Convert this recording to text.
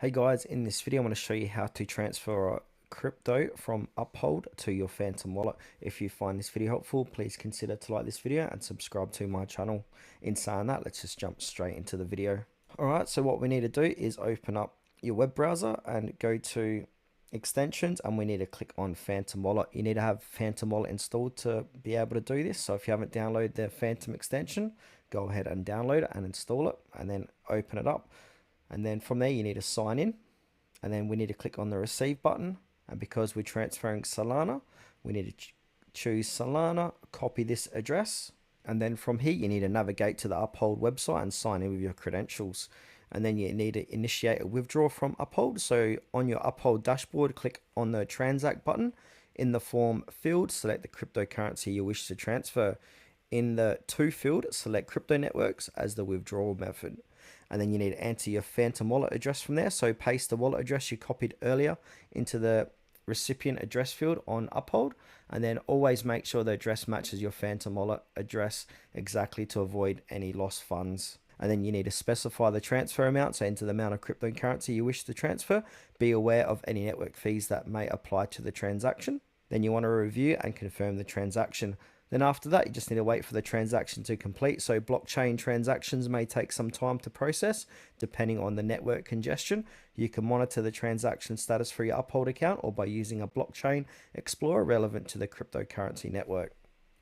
Hey guys, in this video I'm going to show you how to transfer crypto from Uphold to your Phantom wallet. If you find this video helpful, please consider to like this video and subscribe to my channel. In saying that, let's just jump straight into the video. Alright, so what we need to do is open up your web browser and go to extensions, and we need to click on Phantom wallet. You need to have Phantom wallet installed to be able to do this. So if you haven't downloaded the Phantom extension, go ahead and download it and install it and then open it up. And then from there you need to sign in, and then we need to click on the receive button, and because we're transferring Solana, we need to choose Solana, copy this address, and then from here you need to navigate to the Uphold website and sign in with your credentials. And then you need to initiate a withdrawal from Uphold. So on your Uphold dashboard, click on the transact button. In the form field, select the cryptocurrency you wish to transfer. In the to field, select crypto networks as the withdrawal method. And then you need to enter your Phantom wallet address from there. So paste the wallet address you copied earlier into the recipient address field on Uphold, and then always make sure the address matches your Phantom wallet address exactly to avoid any lost funds. And then you need to specify the transfer amount, so enter the amount of cryptocurrency you wish to transfer. Be aware of any network fees that may apply to the transaction. Then you want to review and confirm the transaction. Then after that, you just need to wait for the transaction to complete. So blockchain transactions may take some time to process depending on the network congestion. You can monitor the transaction status for your Uphold account or by using a blockchain explorer relevant to the cryptocurrency network.